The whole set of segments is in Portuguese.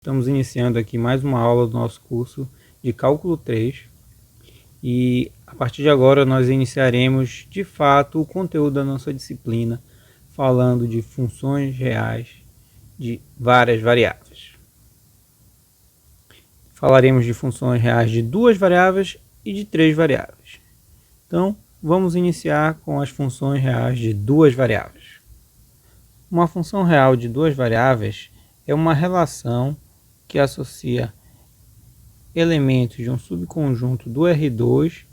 estamos iniciando aqui mais uma aula do nosso curso de Cálculo 3 e a partir de agora nós iniciaremos de fato o conteúdo da nossa disciplina falando de funções reais de várias variáveis. Falaremos de funções reais de 2 variáveis e de 3 variáveis. Então, vamos iniciar com as funções reais de 2 variáveis. Uma função real de 2 variáveis é uma relação que associa elementos de um subconjunto do R2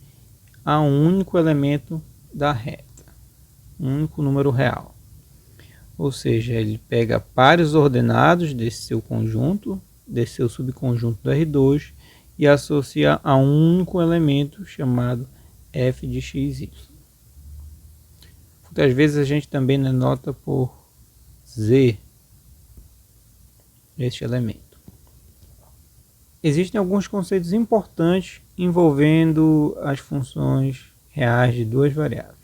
a um único elemento da reta, um único número real. Ou seja, ele pega pares ordenados desse seu conjunto, desse seu subconjunto do R2 e associa a um único elemento chamado f de xy. Muitas vezes a gente também denota por z este elemento. Existem alguns conceitos importantes envolvendo as funções reais de 2 variáveis.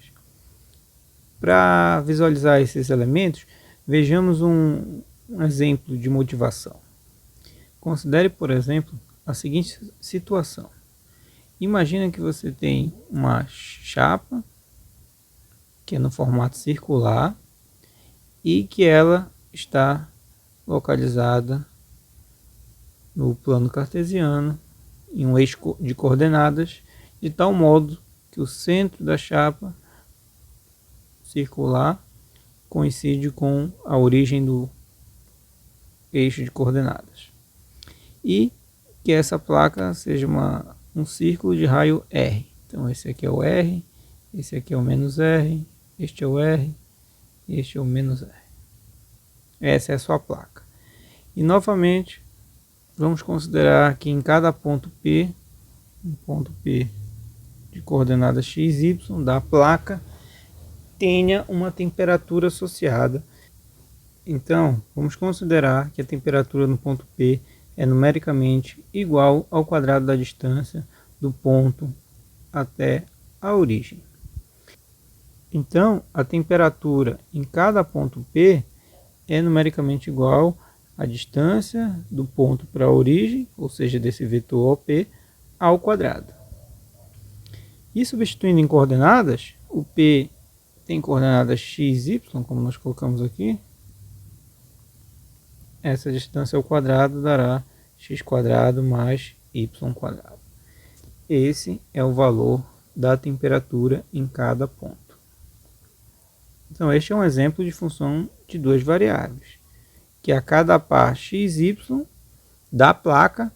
Para visualizar esses elementos, vejamos um exemplo de motivação. Considere, por exemplo, a seguinte situação. Imagina que você tem uma chapa que é no formato circular e que ela está localizada no plano cartesiano em um eixo de coordenadas de tal modo que o centro da chapa circular coincide com a origem do eixo de coordenadas e que essa placa seja um círculo de raio R. Então esse aqui é o R, esse aqui é o menos R, este é o R, este é o menos R. Essa é a sua placa. E novamente, vamos considerar que em cada ponto P, um ponto P de coordenadas x, y da placa, tenha uma temperatura associada. Então, vamos considerar que a temperatura no ponto P é numericamente igual ao quadrado da distância do ponto até a origem. Então, a temperatura em cada ponto P é numericamente igual à distância do ponto para a origem, ou seja, desse vetor OP, ao quadrado. E substituindo em coordenadas, o P tem coordenadas x, y, como nós colocamos aqui. Essa distância ao quadrado dará x² mais y². Esse é o valor da temperatura em cada ponto. Então, este é um exemplo de função de 2 variáveis, que a cada par x, y da placa,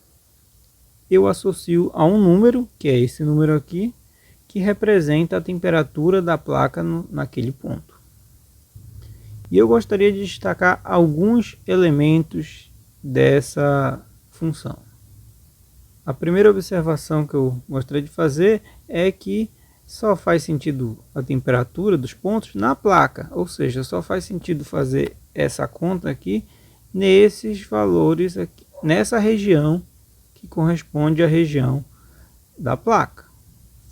eu associo a um número, que é esse número aqui, que representa a temperatura da placa naquele ponto. E eu gostaria de destacar alguns elementos dessa função. A primeira observação que eu gostaria de fazer é que só faz sentido a temperatura dos pontos na placa, ou seja, só faz sentido fazer essa conta aqui nesses valores aqui, nessa região que corresponde à região da placa.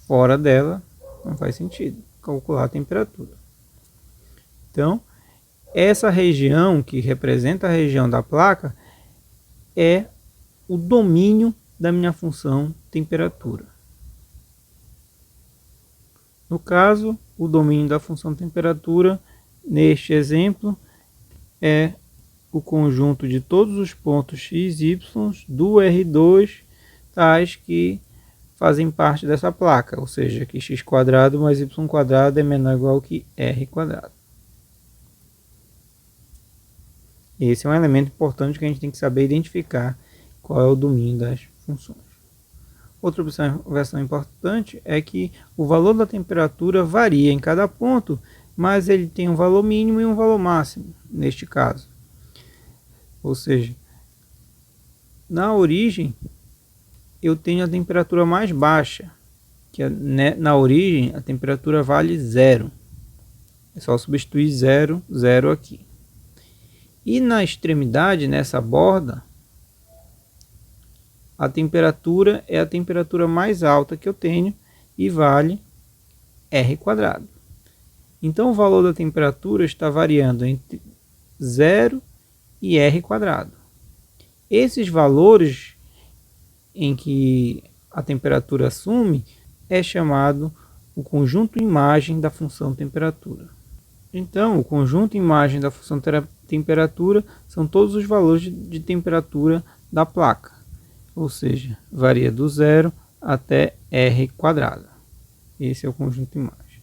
Fora dela não faz sentido calcular a temperatura. Então, essa região que representa a região da placa é o domínio da minha função temperatura. No caso, o domínio da função temperatura, neste exemplo, é o conjunto de todos os pontos x, y do R2, tais que fazem parte dessa placa, ou seja, que x² mais y² é menor ou igual que R². Esse é um elemento importante que a gente tem que saber identificar qual é o domínio das funções. Outra observação importante é que o valor da temperatura varia em cada ponto, mas ele tem um valor mínimo e um valor máximo, neste caso. Ou seja, na origem, eu tenho a temperatura mais baixa, que na origem a temperatura vale 0. É só substituir 0, 0 aqui. E na extremidade, nessa borda, a temperatura é a temperatura mais alta que eu tenho e vale R². Então o valor da temperatura está variando entre 0 e R². Esses valores em que a temperatura assume é chamado o conjunto imagem da função temperatura. Então, o conjunto imagem da função temperatura são todos os valores de temperatura da placa, ou seja, varia do zero até R quadrada. Esse é o conjunto imagem.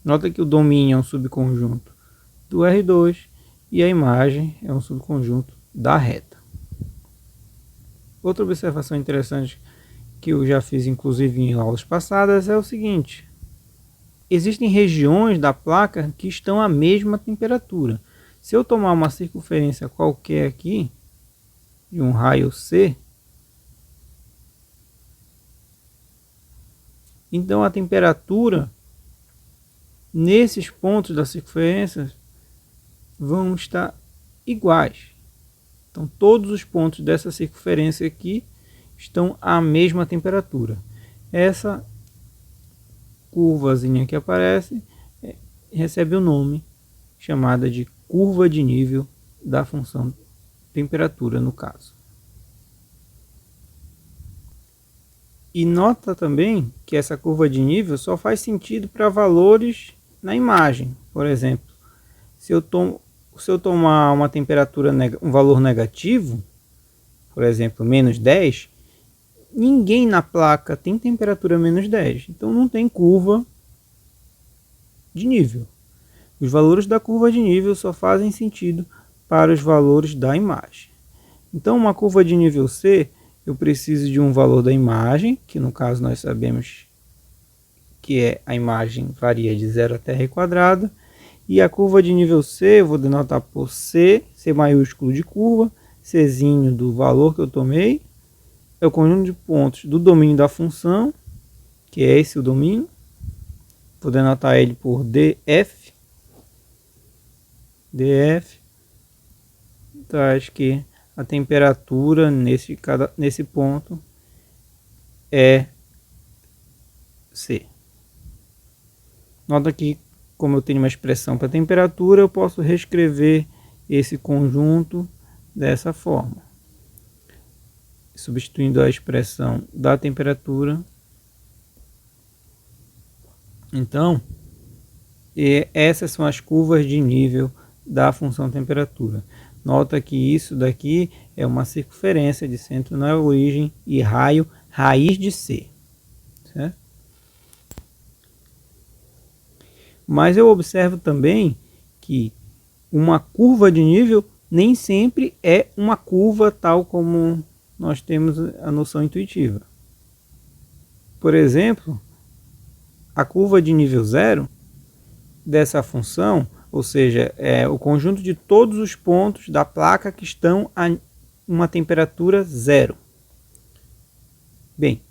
Nota que o domínio é um subconjunto do R2 e a imagem é um subconjunto da reta. Outra observação interessante que eu já fiz inclusive em aulas passadas é o seguinte: existem regiões da placa que estão à mesma temperatura. Se eu tomar uma circunferência qualquer aqui, de um raio C, então a temperatura nesses pontos da circunferência vão estar iguais. Então todos os pontos dessa circunferência aqui estão à mesma temperatura. Essa curvazinha que aparece recebe o nome chamada de curva de nível da função temperatura no caso. E nota também que essa curva de nível só faz sentido para valores na imagem. Por exemplo, se eu tomar uma temperatura, um valor negativo, por exemplo, menos 10, ninguém na placa tem temperatura menos 10. Então não tem curva de nível. Os valores da curva de nível só fazem sentido para os valores da imagem. Então uma curva de nível C, eu preciso de um valor da imagem, que no caso nós sabemos que a imagem varia de 0 até R quadrada. E a curva de nível C eu vou denotar por C, C maiúsculo de curva, Czinho do valor que eu tomei. É o conjunto de pontos do domínio da função, que é esse o domínio. Vou denotar ele por df. df traz que a temperatura nesse ponto é C. Nota que, como eu tenho uma expressão para temperatura, eu posso reescrever esse conjunto dessa forma, substituindo a expressão da temperatura. Então, essas são as curvas de nível da função temperatura. Nota que isso daqui é uma circunferência de centro na origem e raio raiz de C. Certo? Mas eu observo também que uma curva de nível nem sempre é uma curva tal como nós temos a noção intuitiva. Por exemplo, a curva de nível zero dessa função, ou seja, é o conjunto de todos os pontos da placa que estão a uma temperatura zero. Bem,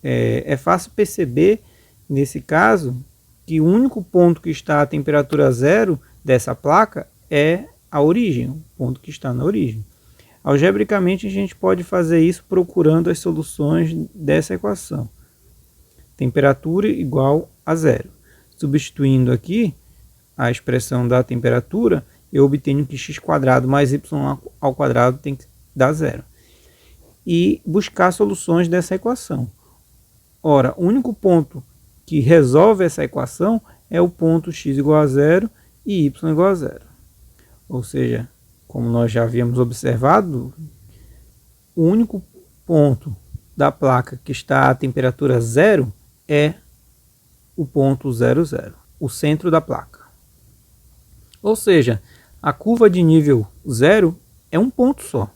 é fácil perceber nesse caso que o único ponto que está a temperatura zero dessa placa é a origem, o ponto que está na origem. Algebricamente a gente pode fazer isso procurando as soluções dessa equação. Temperatura igual a zero. Substituindo aqui a expressão da temperatura, eu obtenho que x² mais y ao quadrado tem que dar zero. E buscar soluções dessa equação. Ora, o único ponto que resolve essa equação é o ponto x igual a zero e y igual a zero. Ou seja, como nós já havíamos observado, o único ponto da placa que está a temperatura zero é o ponto 0, 0, o centro da placa. Ou seja, a curva de nível 0 é um ponto só.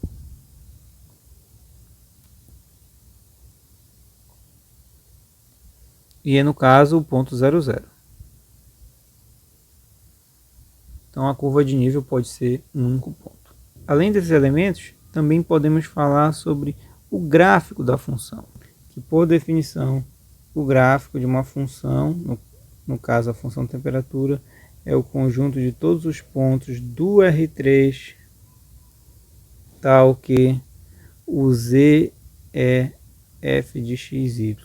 E é no caso o ponto 0, 0. Então a curva de nível pode ser um único ponto. Além desses elementos, também podemos falar sobre o gráfico da função, que por definição o gráfico de uma função, no caso a função temperatura, é o conjunto de todos os pontos do R3 tal que o Z é f de xy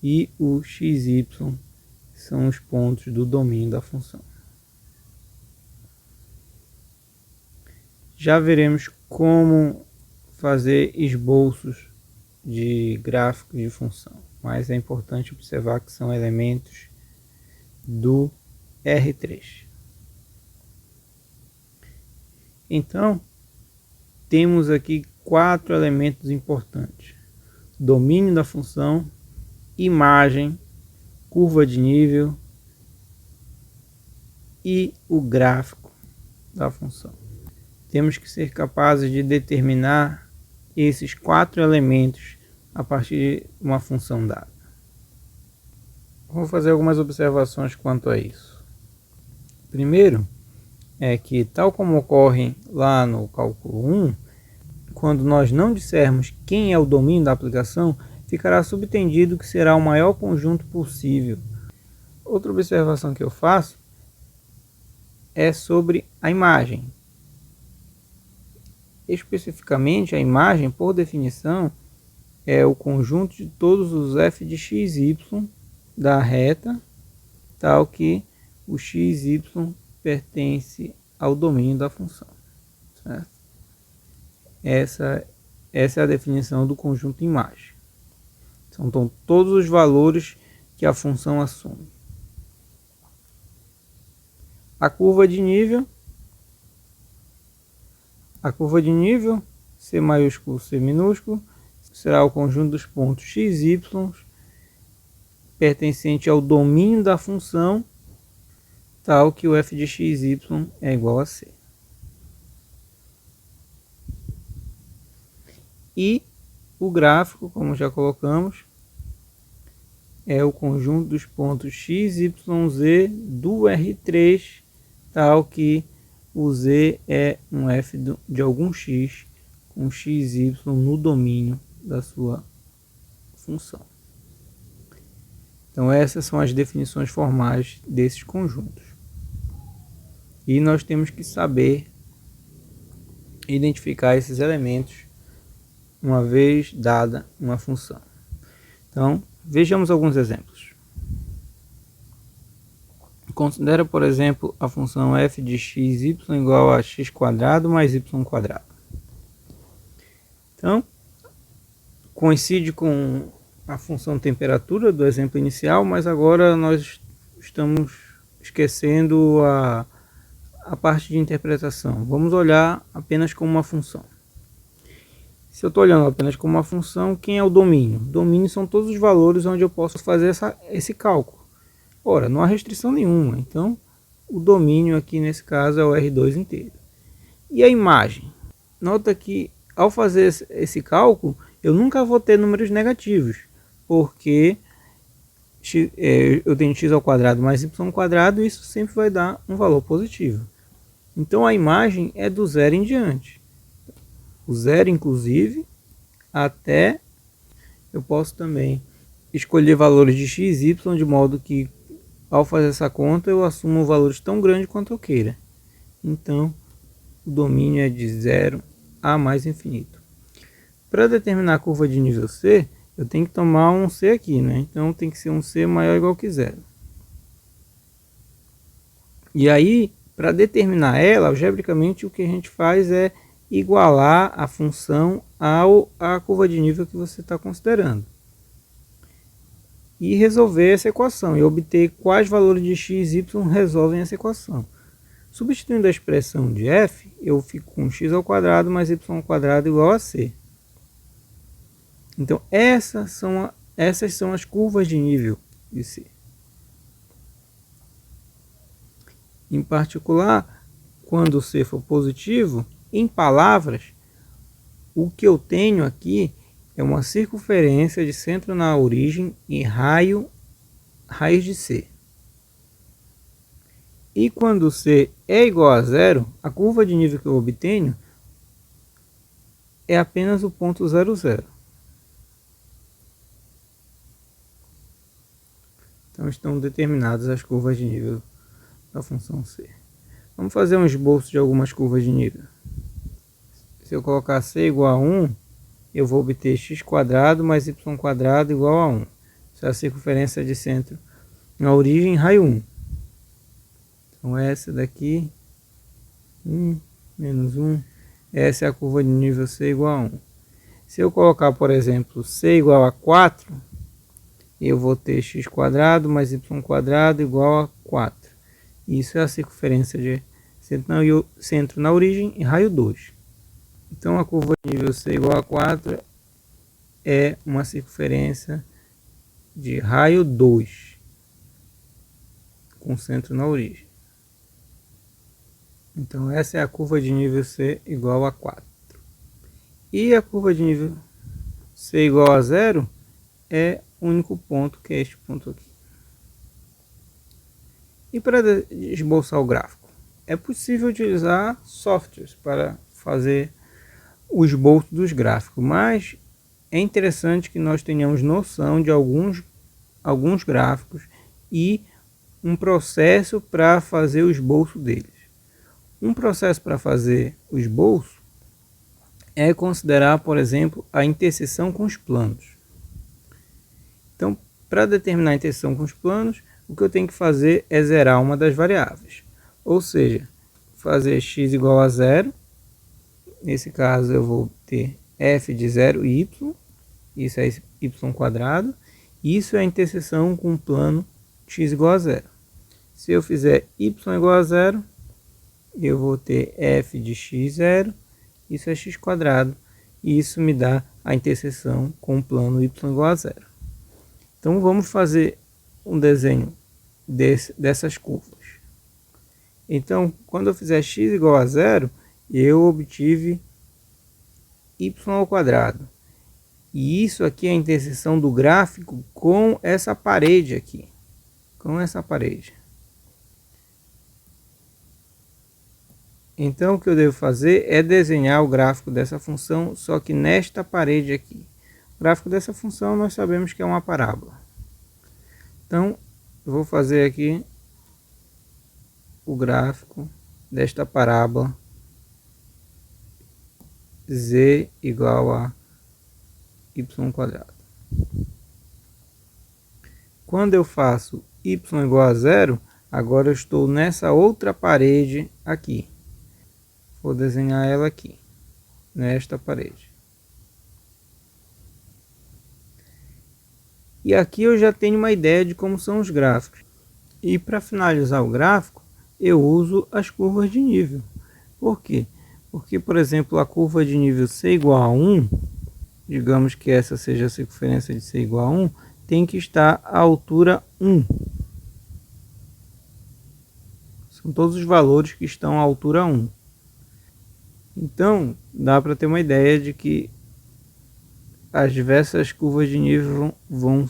e o xy são os pontos do domínio da função. Já veremos como fazer esboços de gráficos de função, mas é importante observar que são elementos do R3. Então, temos aqui 4 elementos importantes: domínio da função, imagem, curva de nível e o gráfico da função. Temos que ser capazes de determinar esses 4 elementos a partir de uma função dada. Vou fazer algumas observações quanto a isso. Primeiro, é que, tal como ocorre lá no cálculo 1, quando nós não dissermos quem é o domínio da aplicação, ficará subtendido que será o maior conjunto possível. Outra observação que eu faço é sobre a imagem. Especificamente, a imagem, por definição, é o conjunto de todos os f de x, y da reta, tal que o x, y pertence ao domínio da função. Certo? Essa é a definição do conjunto imagem. São todos os valores que a função assume. A curva de nível, C maiúsculo, C minúsculo, será o conjunto dos pontos x, y pertencente ao domínio da função, tal que o f de x, y é igual a c. E o gráfico, como já colocamos, é o conjunto dos pontos x, y, z do R3, tal que o z é um f de algum x com x, y no domínio da sua função. Então essas são as definições formais desses conjuntos. E nós temos que saber identificar esses elementos uma vez dada uma função. Então, vejamos alguns exemplos. Considera, por exemplo, a função f de x, y igual a x² mais y². Então, coincide com a função temperatura do exemplo inicial, mas agora nós estamos esquecendo a parte de interpretação. Vamos olhar apenas como uma função. Se eu estou olhando apenas como uma função, quem é o domínio? Domínio são todos os valores onde eu posso fazer esse cálculo. Ora, não há restrição nenhuma, então o domínio aqui nesse caso é o R2 inteiro. E a imagem? Nota que ao fazer esse cálculo, eu nunca vou ter números negativos, porque eu tenho x² mais y², e isso sempre vai dar um valor positivo. Então a imagem é do zero em diante. O zero, inclusive, até eu posso também escolher valores de x, y, de modo que ao fazer essa conta eu assumo valores tão grandes quanto eu queira. Então o domínio é de 0 a mais infinito. Para determinar a curva de nível C, eu tenho que tomar um C aqui, né? Então tem que ser um C maior ou igual que 0. E aí, para determinar ela, algebricamente o que a gente faz é igualar a função à curva de nível que você está considerando. E resolver essa equação e obter quais valores de x e y resolvem essa equação. Substituindo a expressão de f, eu fico com x² mais y² igual a c. Então essas são as curvas de nível de C. Em particular, quando C for positivo, em palavras, o que eu tenho aqui é uma circunferência de centro na origem e raiz de C. E quando C é igual a 0, a curva de nível que eu obtenho é apenas o ponto 0, 0. Então estão determinadas as curvas de nível da função C. Vamos fazer um esboço de algumas curvas de nível. Se eu colocar C igual a 1, eu vou obter x² mais y² igual a 1. Essa é a circunferência de centro na origem, raio 1. Então essa daqui, 1, menos 1, essa é a curva de nível C igual a 1. Se eu colocar, por exemplo, C igual a 4, eu vou ter x² mais y² igual a 4. Isso é a circunferência de centro na origem e raio 2. Então a curva de nível C igual a 4 é uma circunferência de raio 2 com centro na origem. Então essa é a curva de nível C igual a 4. E a curva de nível C igual a 0 é o único ponto, que é este ponto aqui. E para esboçar o gráfico, é possível utilizar softwares para fazer o esboço dos gráficos, mas é interessante que nós tenhamos noção de alguns gráficos e um processo para fazer o esboço deles. Um processo para fazer o esboço é considerar, por exemplo, a interseção com os planos. Então, para determinar a interseção com os planos, o que eu tenho que fazer é zerar uma das variáveis. Ou seja, fazer x igual a 0. Nesse caso eu vou ter f de 0 y. Isso é y². Isso é a interseção com o plano x igual a 0. Se eu fizer y igual a 0, eu vou ter f de x0. Isso é x². E isso me dá a interseção com o plano y igual a 0. Então vamos fazer um desenho dessas curvas. Então, quando eu fizer x igual a 0, eu obtive y². E isso aqui é a interseção do gráfico com essa parede aqui. Com essa parede. Então, o que eu devo fazer é desenhar o gráfico dessa função, só que nesta parede aqui. O gráfico dessa função nós sabemos que é uma parábola. Então, eu vou fazer aqui o gráfico desta parábola z igual a y². Quando eu faço y igual a 0, agora eu estou nessa outra parede aqui. Vou desenhar ela aqui, nesta parede. E aqui eu já tenho uma ideia de como são os gráficos. E para finalizar o gráfico, eu uso as curvas de nível. Por quê? Porque, por exemplo, a curva de nível C igual a 1, digamos que essa seja a circunferência de C igual a 1, tem que estar à altura 1. São todos os valores que estão à altura 1. Então, dá para ter uma ideia de que as diversas curvas de nível vão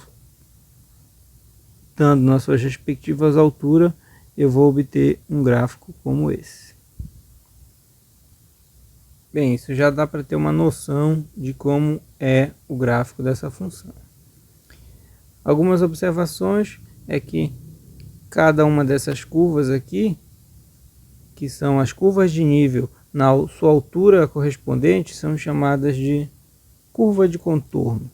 dando nas suas respectivas alturas, eu vou obter um gráfico como esse. Bem, isso já dá para ter uma noção de como é o gráfico dessa função. Algumas observações é que cada uma dessas curvas aqui, que são as curvas de nível na sua altura correspondente, são chamadas de curva de contorno.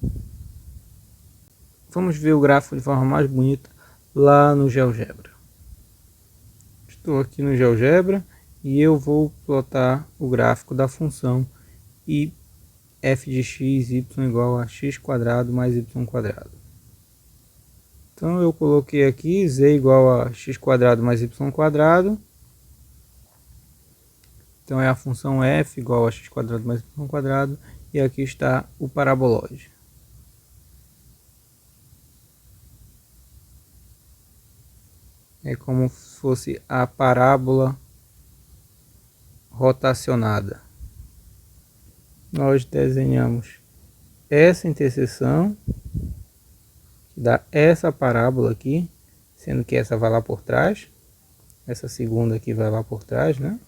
Vamos ver o gráfico de forma mais bonita lá no GeoGebra. Estou aqui no GeoGebra e eu vou plotar o gráfico da função e f de x, y igual a x² mais y². Então eu coloquei aqui z igual a x² mais y². Então é a função f igual a x² mais y². E aqui está o parabolóide. É como se fosse a parábola rotacionada. Nós desenhamos essa interseção, que dá essa parábola aqui, sendo que essa vai lá por trás. Essa segunda aqui vai lá por trás, né?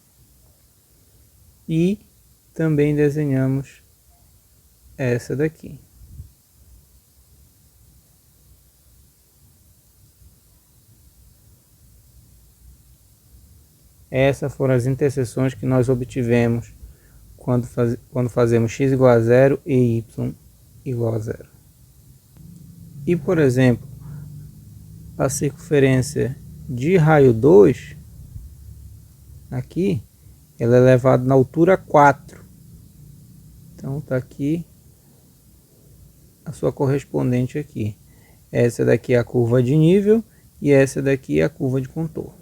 E também desenhamos essa daqui. Essas foram as interseções que nós obtivemos quando fazemos x igual a 0 e y igual a 0. E, por exemplo, a circunferência de raio 2, aqui, ela é elevada na altura 4. Então está aqui a sua correspondente aqui. Essa daqui é a curva de nível e essa daqui é a curva de contorno.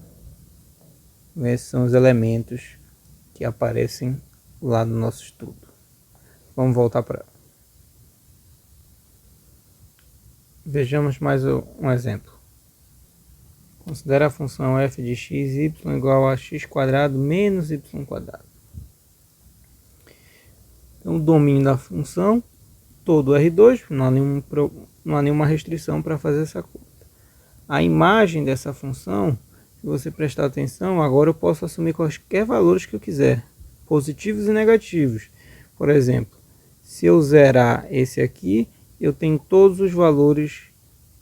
Esses são os elementos que aparecem lá no nosso estudo. Vamos voltar para... Vejamos mais um exemplo. Considera a função f de x, y igual a x² menos y². Então, o domínio da função, todo R2, não há nenhuma restrição para fazer essa conta. A imagem dessa função, se você prestar atenção, agora eu posso assumir quaisquer valores que eu quiser, positivos e negativos. Por exemplo, se eu zerar esse aqui, eu tenho todos os valores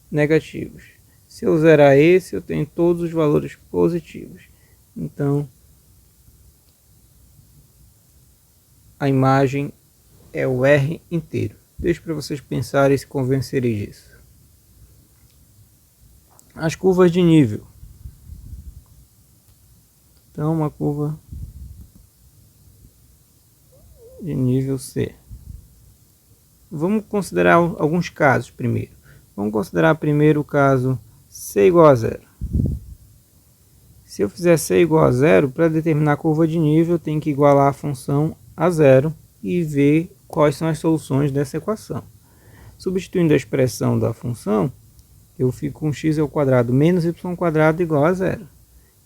negativos. Se eu zerar esse, eu tenho todos os valores positivos. Então, a imagem é o R inteiro. Deixo para vocês pensarem e se convencerem disso. As curvas de nível. Então, uma curva de nível C. Vamos considerar alguns casos primeiro. Vamos considerar primeiro o caso C igual a 0. Se eu fizer C igual a 0, para determinar a curva de nível, eu tenho que igualar a função a 0 e ver quais são as soluções dessa equação. Substituindo a expressão da função, eu fico com x² menos y² igual a 0.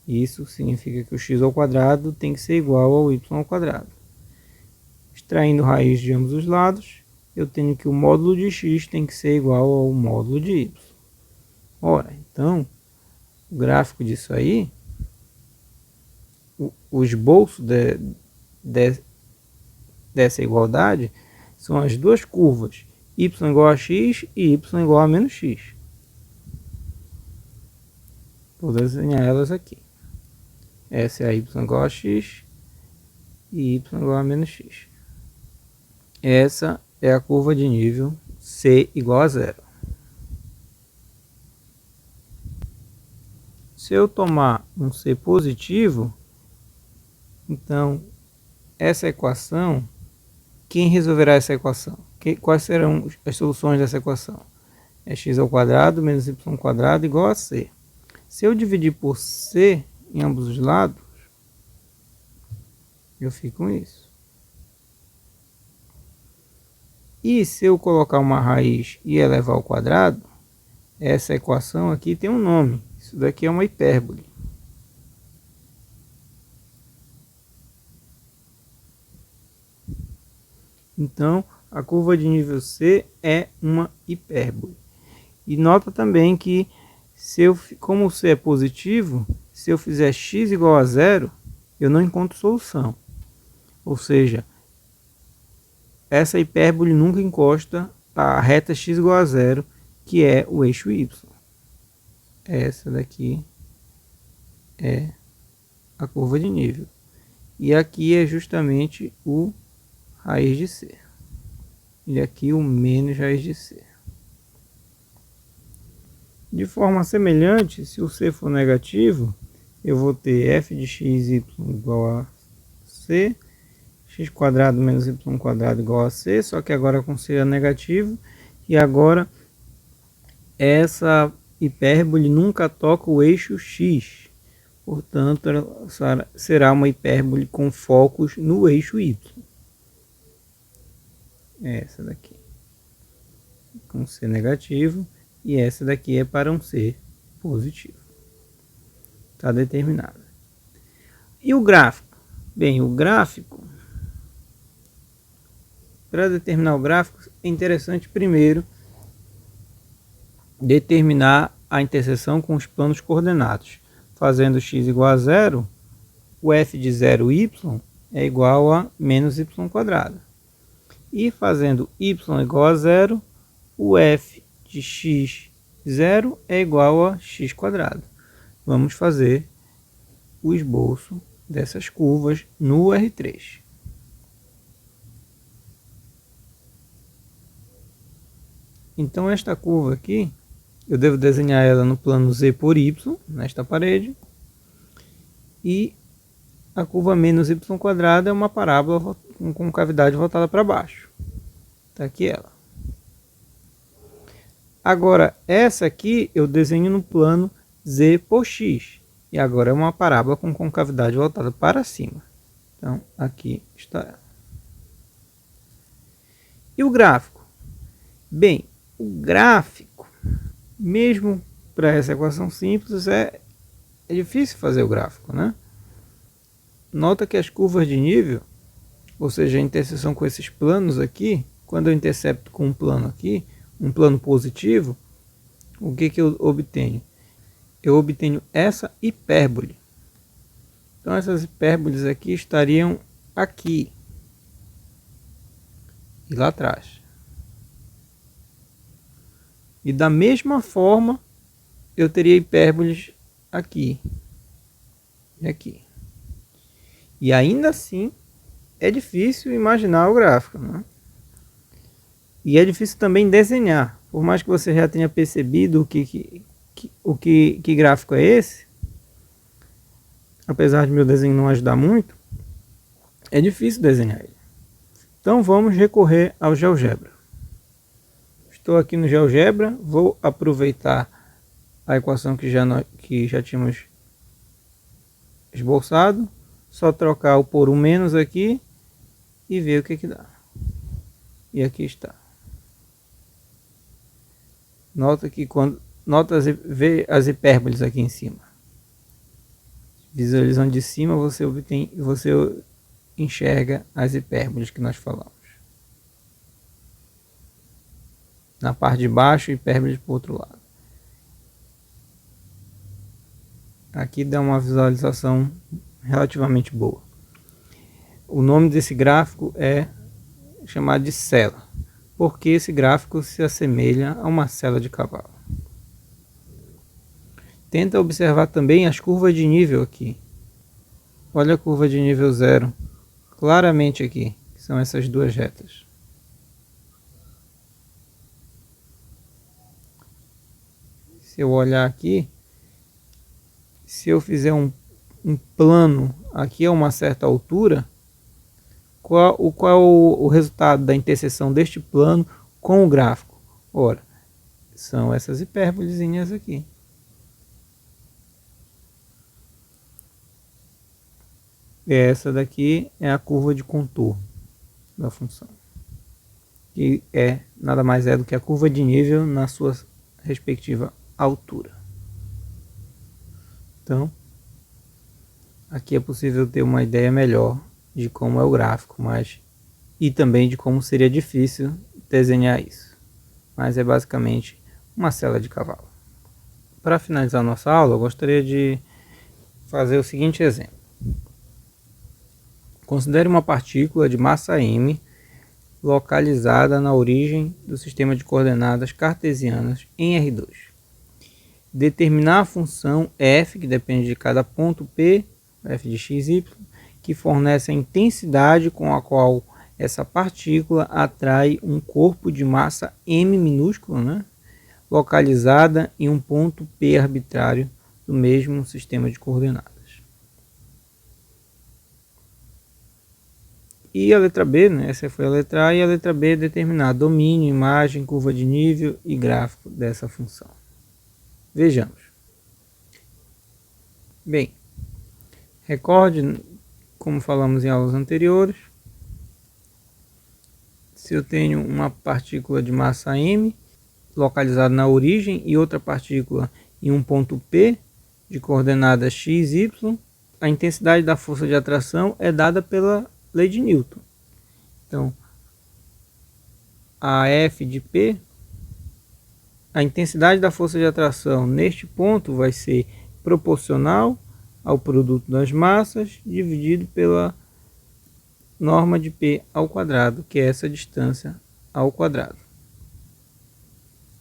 Isso significa que o x² tem que ser igual ao y². Extraindo raiz de ambos os lados, eu tenho que o módulo de x tem que ser igual ao módulo de y. Ora, então, o gráfico disso aí, o esboço dessa igualdade são as duas curvas, y igual a x e y igual a menos x. Vou desenhar elas aqui. Essa é a y igual a x e y igual a menos x. Essa é a curva de nível C igual a 0. Se eu tomar um C positivo, então essa equação, quem resolverá essa equação? Quais serão as soluções dessa equação? É x² menos y² igual a C. Se eu dividir por C em ambos os lados, eu fico com isso. E se eu colocar uma raiz e elevar ao quadrado, essa equação aqui tem um nome. Isso daqui é uma hipérbole. Então, a curva de nível C é uma hipérbole. E nota também que, como o C é positivo, se eu fizer x igual a 0, eu não encontro solução. Ou seja, essa hipérbole nunca encosta a reta x igual a 0, que é o eixo y. Essa daqui é a curva de nível. E aqui é justamente o raiz de C. E aqui o menos raiz de C. De forma semelhante, se o C for negativo, eu vou ter f de x, y igual a C, x² menos y² igual a C, só que agora com C é negativo, e agora essa hipérbole nunca toca o eixo x, portanto ela será uma hipérbole com focos no eixo y. Essa daqui com C negativo e essa daqui é para um C positivo. Está determinado. E o gráfico? Bem, o gráfico, para determinar o gráfico, é interessante primeiro determinar a interseção com os planos coordenados. Fazendo x igual a 0, o f de 0y é igual a menos y². E fazendo y igual a 0, o f de x0 é igual a x². Vamos fazer o esboço dessas curvas no R3. Então esta curva aqui, eu devo desenhar ela no plano Z por Y, nesta parede. E a curva menos y² é uma parábola com concavidade voltada para baixo. Está aqui ela. Agora, essa aqui eu desenho no plano Z por X. E agora é uma parábola com concavidade voltada para cima. Então, aqui está ela. E o gráfico? Bem, o gráfico, mesmo para essa equação simples, é difícil fazer o gráfico, né? Nota que as curvas de nível, ou seja, a interseção com esses planos aqui, quando eu intercepto com um plano aqui, um plano positivo, o que eu obtenho? Eu obtenho essa hipérbole. Então essas hipérboles aqui estariam aqui e lá atrás. E da mesma forma eu teria hipérboles aqui e aqui. E ainda assim é difícil imaginar o gráfico, né? E é difícil também desenhar. Por mais que você já tenha percebido que gráfico é esse, apesar de meu desenho não ajudar muito, é difícil desenhar ele. Então vamos recorrer ao GeoGebra. Estou aqui no GeoGebra, vou aproveitar a equação que já tínhamos esboçado, só trocar o por um menos aqui e ver o que dá. E aqui está. Nota que vê as hipérboles aqui em cima. Visualizando de cima, você enxerga as hipérboles que nós falamos. Na parte de baixo, hipérboles para o outro lado. Aqui dá uma visualização relativamente boa. O nome desse gráfico é chamado de sela, porque esse gráfico se assemelha a uma sela de cavalo. Tenta observar também as curvas de nível aqui. Olha a curva de nível 0, claramente aqui, que são essas duas retas. Se eu olhar aqui, se eu fizer um plano aqui a uma certa altura, qual o resultado da interseção deste plano com o gráfico? Ora, são essas hipérbolezinhas aqui. Essa daqui é a curva de contorno da função, que nada mais é do que a curva de nível na sua respectiva altura. Então, aqui é possível ter uma ideia melhor de como é o gráfico, e também de como seria difícil desenhar isso. Mas é basicamente uma sela de cavalo. Para finalizar nossa aula, eu gostaria de fazer o seguinte exemplo. Considere uma partícula de massa m localizada na origem do sistema de coordenadas cartesianas em R2. Determinar a função f, que depende de cada ponto P, f de x, y, que fornece a intensidade com a qual essa partícula atrai um corpo de massa m minúsculo, né, localizada em um ponto P arbitrário do mesmo sistema de coordenadas. E a letra B, né, essa foi a letra A, e a letra B determinar domínio, imagem, curva de nível e gráfico dessa função. Vejamos. Bem, recorde, como falamos em aulas anteriores, se eu tenho uma partícula de massa m localizada na origem e outra partícula em um ponto P de coordenadas x, y, a intensidade da força de atração é dada pela lei de Newton. Então, a F de P, a intensidade da força de atração neste ponto vai ser proporcional ao produto das massas dividido pela norma de P ao quadrado, que é essa distância ao quadrado.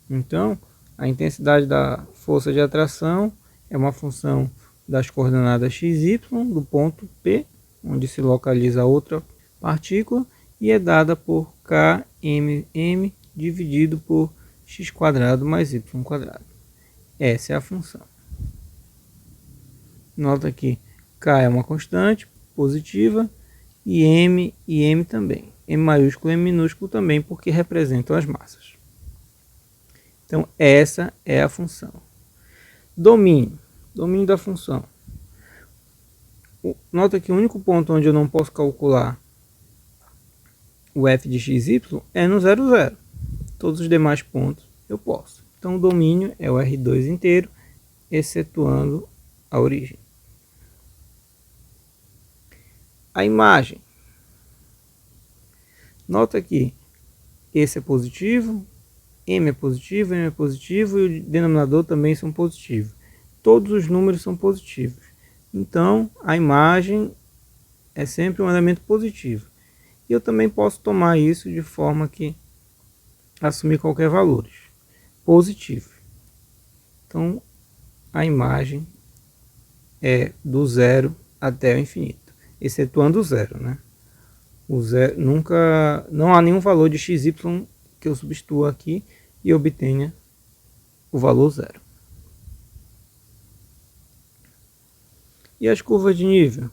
Então, a intensidade da força de atração é uma função das coordenadas x, y do ponto P, onde se localiza a outra partícula, e é dada por kmm dividido por x quadrado mais y quadrado. Essa é a função. Nota que k é uma constante positiva e M também. M maiúsculo e M minúsculo também, porque representam as massas. Então, essa é a função. Domínio. Domínio da função. Nota que o único ponto onde eu não posso calcular o f de xy é no 0, 0. Todos os demais pontos eu posso. Então, o domínio é o R2 inteiro, excetuando a origem. A imagem. Nota que esse é positivo, M é positivo e o denominador também são positivos. Todos os números são positivos. Então, a imagem é sempre um elemento positivo. E eu também posso tomar isso de forma que assumir qualquer valor positivo. Então, a imagem é do zero até o infinito, excetuando o zero, né? O zero não há nenhum valor de xy que eu substitua aqui e obtenha o valor zero. E as curvas de nível?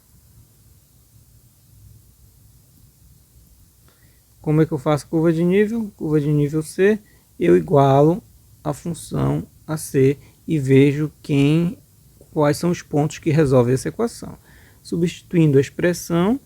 Como é que eu faço curva de nível? Curva de nível C, eu igualo a função a C e vejo quais são os pontos que resolvem essa equação. Substituindo a expressão,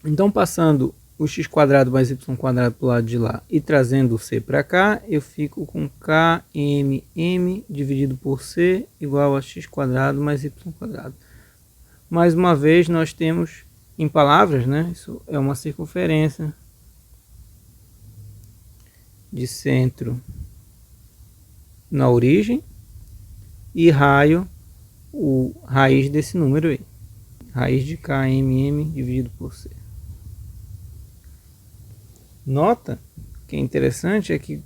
então passando o x² mais y² para o lado de lá e trazendo o c para cá, eu fico com kmm dividido por c igual a x² mais y². Mais uma vez nós temos em palavras, né? Isso é uma circunferência de centro na origem e raio, o raiz desse número aí, raiz de kmm dividido por c. Nota que é interessante é que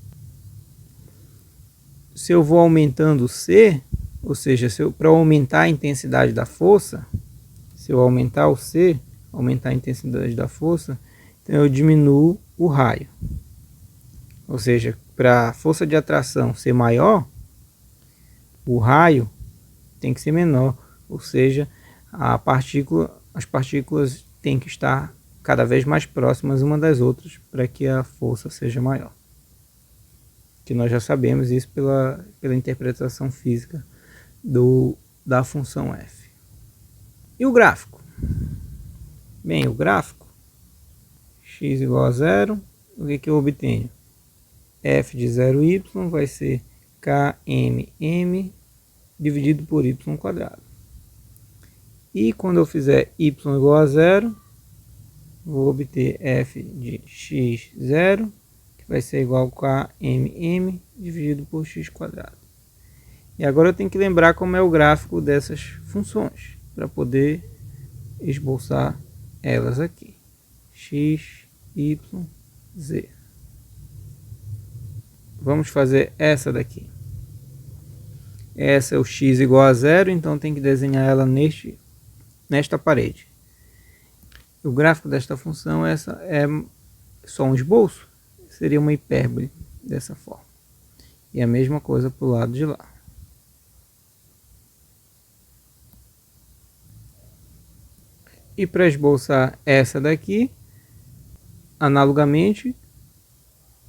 se eu vou aumentando C, ou seja, para aumentar a intensidade da força, se eu aumentar o C, aumentar a intensidade da força, então eu diminuo o raio. Ou seja, para a força de atração ser maior, o raio tem que ser menor, ou seja, as partículas têm que estar cada vez mais próximas uma das outras para que a força seja maior. Que nós já sabemos isso pela interpretação física da função f. E o gráfico? Bem, o gráfico, x igual a zero, o que eu obtenho? F de 0y vai ser kmm dividido por y². E quando eu fizer y igual a zero, vou obter f de x0, que vai ser igual a kmm dividido por x². E agora eu tenho que lembrar como é o gráfico dessas funções, para poder esboçar elas aqui. X, y, z. Vamos fazer essa daqui. Essa é o x igual a zero, então tem que desenhar ela nesta parede. O gráfico desta função essa é só um esboço, seria uma hipérbole dessa forma. E a mesma coisa para o lado de lá. E para esboçar essa daqui, analogamente,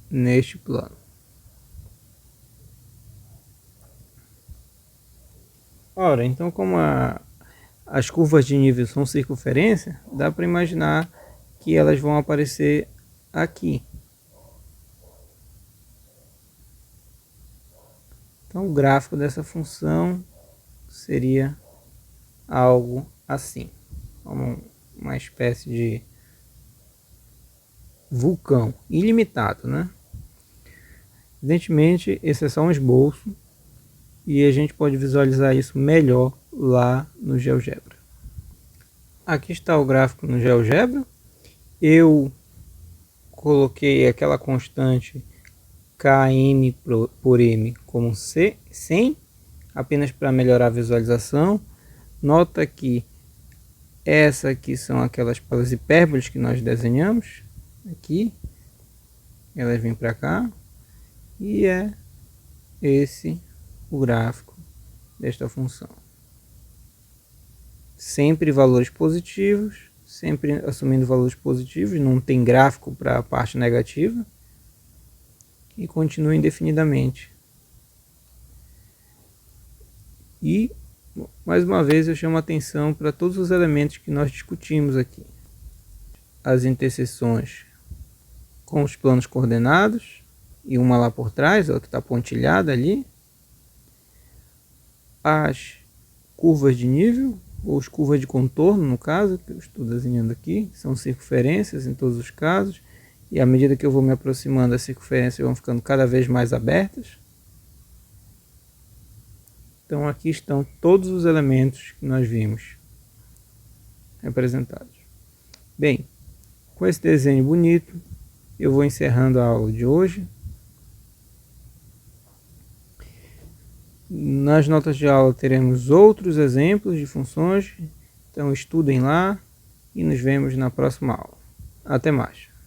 neste plano. Ora, então como as curvas de nível são circunferência, dá para imaginar que elas vão aparecer aqui. Então o gráfico dessa função seria algo assim, como uma espécie de vulcão ilimitado, né? Evidentemente, esse é só um esboço e a gente pode visualizar isso melhor lá no GeoGebra. Aqui está o gráfico no GeoGebra. Eu coloquei aquela constante km por m como 100, apenas para melhorar a visualização. Nota que essa aqui são aquelas hipérboles que nós desenhamos aqui, elas vêm para cá, e é esse o gráfico desta função. Sempre valores positivos, sempre assumindo valores positivos, não tem gráfico para a parte negativa. E continua indefinidamente. E, mais uma vez, eu chamo a atenção para todos os elementos que nós discutimos aqui. As interseções com os planos coordenados, e uma lá por trás, ó, que está pontilhada ali. As curvas de nível, ou as curvas de contorno, no caso, que eu estou desenhando aqui, são circunferências em todos os casos. E à medida que eu vou me aproximando, as circunferências vão ficando cada vez mais abertas. Então aqui estão todos os elementos que nós vimos representados. Bem, com esse desenho bonito, eu vou encerrando a aula de hoje. Nas notas de aula teremos outros exemplos de funções, então estudem lá e nos vemos na próxima aula. Até mais!